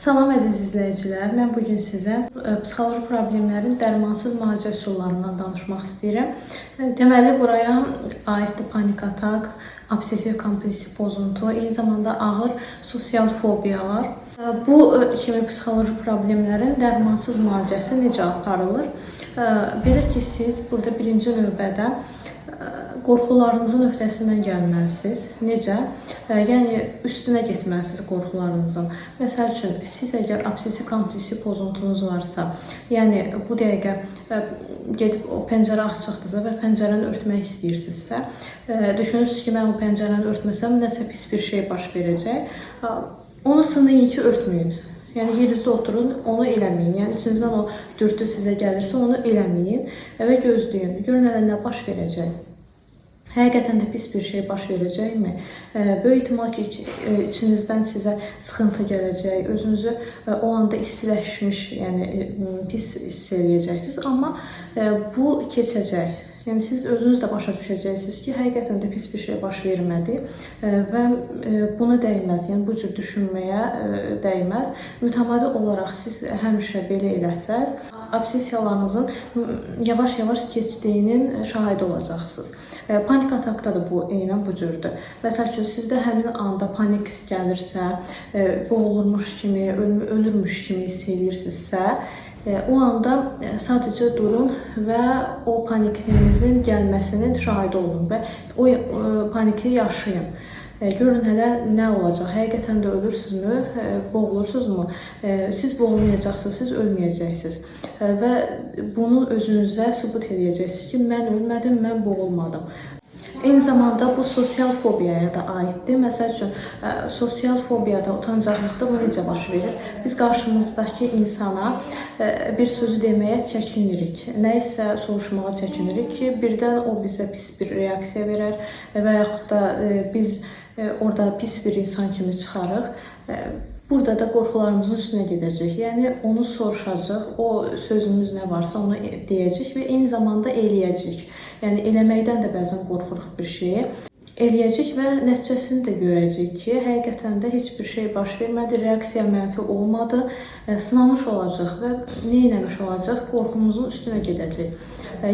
Salam əziz izləyicilər, mən bugün sizə psixoloji problemlərin dərmansız müalicə üsullarından danışmaq istəyirəm. Deməli, buraya aiddir panik atak, obsessiv kompulsiv pozuntu, eyni zamanda ağır sosial fobiyalar. Bu kimi psixoloji problemlərin dərmansız müalicəsi necə aparılır? Belə ki, siz burada birinci növbədə qorxularınızın öhdəsindən gəlməlisiniz. Necə? Yəni, üstünə getməlisiniz qorxularınızın. Məsəl üçün, siz əgər obsessiv kompulsiv pozuntunuz varsa, yəni bu dəqiqə gedib o pəncərə açıqdırsa və pəncərəni örtmək istəyirsinizsə, düşünürsünüz ki, mən o pəncərəni örtməsəm, nəsə pis bir şey baş verəcək. Onu sınayın ki, örtməyin. Yəni, yerinizdə oturun, onu eləməyin. Yəni, içinizdən o dürtü sizə gəlirsə, onu eləməyin və gözləyin. Görün, nə baş verəcək. Həqiqətən də pis bir şey baş verəcəkmi? Böyük ehtimal ki, içinizdən sizə sıxıntı gələcək, özünüzü o anda istiləşmiş, yəni pis hiss eləyəcəksiniz. Amma bu keçəcək. Yəni, siz özünüz də başa düşəcəksiniz ki, həqiqətən də pis bir şey baş vermədi və buna dəyməz, yəni bu cür düşünməyə dəyməz. Mütəmadi olaraq siz həmişə belə eləsəz, obsessiyalarınızın yavaş-yavaş keçdiyinin şahidi olacaqsınız. Panik atakda da bu eynən bu cürdür. Məsəl üçün, sizdə həmin anda panik gəlirsə, boğulurmuş kimi, ölürmüş kimi hiss eləyirsinizsə, o anda sadəcə durun və o panikinizin gəlməsinin şahidi olun və o paniki yaşayın. Görün hələ nə olacaq, həqiqətən də ölürsünüzmü, boğulursunuzmu? Siz boğulmayacaqsınız, siz ölməyəcəksiniz və bunu özünüzə sübut edəcəksiniz ki, mən ölmədim, mən boğulmadım. Eyni zamanda bu sosial fobiyaya da aiddir. Məsəl üçün, sosial fobiyada, utancaqlıqda bu necə baş verir? Biz qarşımızdakı insana bir sözü deməyə çəkinirik. Nə isə soruşmağa çəkinirik ki, birdən o bizə pis bir reaksiya verər və yaxud da biz orada pis bir insan kimi çıxarıq. Burada da qorxularımızın üstünə gedəcək. Yəni, onu soruşacaq, o sözümüz nə varsa onu deyəcək və eyni zamanda eləyəcək. Yəni, eləməkdən də bəzən qorxuruq bir şeyi. Eləyəcək və nəticəsini də görəcək ki, həqiqətən də heç bir şey baş vermədi, reaksiya mənfi olmadı, sınamış olacaq və nə eləmiş olacaq, qorxumuzun üstünə gedəcək.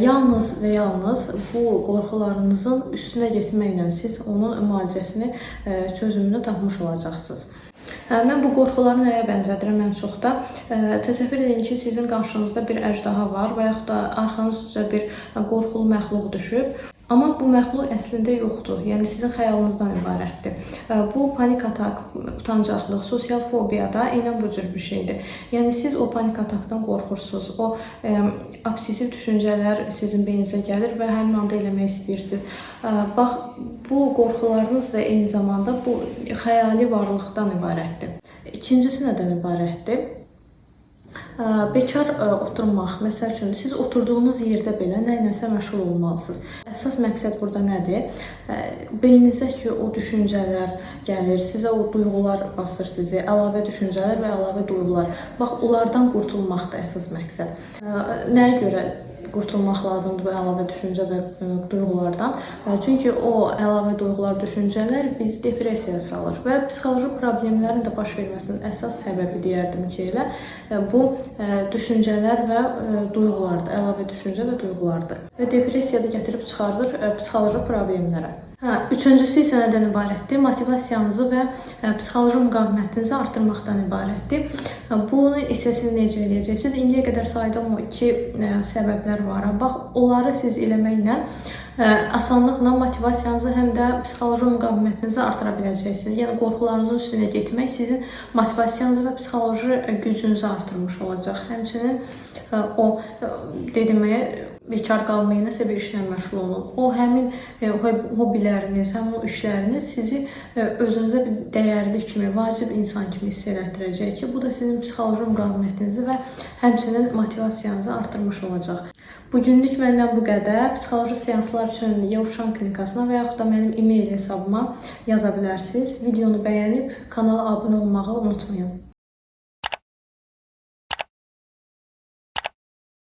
Yalnız və yalnız bu qorxularınızın üstünə getməklə siz onun müalicəsini, çözümünü tapmış olacaqsınız. Mən bu qorxuları nəyə bənzədirəm ən çox da? Təsəvvür edin ki, sizin qarşınızda bir əjdaha var və yaxud da arxanızca bir qorxulu məxluq düşüb. Amma bu məxluq əslində yoxdur, yəni sizin xəyalınızdan ibarətdir. Bu panik atak, utancaqlıq, sosial fobiyada eynən bu cür bir şeydir. Yəni siz o panik atakdan qorxursunuz, o obsessiv düşüncələr sizin beyninizə gəlir və həmin anda eləmək istəyirsiniz. Bax, bu qorxularınız da eyni zamanda bu xəyali varlıqdan ibarətdir. İkincisi nədən ibarətdir? Bekar oturmaq, məsəl üçün, siz oturduğunuz yerdə belə nə-nəsə məşğul olmalısınız. Əsas məqsəd burada nədir? Beyninizə ki, o düşüncələr gəlir, sizə o duyğular basır sizi, əlavə düşüncələr və əlavə duyğular. Bax, onlardan qurtulmaqdır əsas məqsəd. Nəyə görə qurtulmaq lazımdır bu əlavə düşüncə və duyğulardan? Çünki o əlavə duyğular, düşüncələr bizi depressiyaya salır və psixoloji problemlərin də baş verməsinin əsas səbəbi deyərdim ki, elə bu düşüncələr və duyğulardır, əlavə düşüncə və duyğulardır. Və depressiyada gətirib çıxardır psixoloji problemlərə. Üçüncüsü isə nədən ibarətdir? Motivasiyanızı və psixoloji müqavimətinizi artırmaqdan ibarətdir. Bunu isə siz necə eləyəcəksiniz? İndiyə qədər saydığım o iki səbəblər var. Bax, onları siz eləməklə asanlıqla motivasiyanızı həm də psixoloji müqavimətinizi artıra biləcəksiniz. Yəni, qorxularınızın üstünə getmək sizin motivasiyanızı və psixoloji gücünüzü artırmış olacaq. Həmçinin o dediyimə bekar qalmayın, nəsə bir işlə məşğul olun. O həmin hobiləriniz, həmin o işləriniz sizi özünüzə bir dəyərli kimi, vacib insan kimi hiss elətdirəcək ki, bu da sizin psixoloji müqavimətinizi və həmçinin motivasiyanızı artırmış olacaq. Bugünlük məndən bu qədər. Psixoloji seanslar üçün Yovşan klinikasına və yaxud da mənim e-mail hesabıma yaza bilərsiniz. Videonu bəyənib kanala abunə olmağı unutmayın.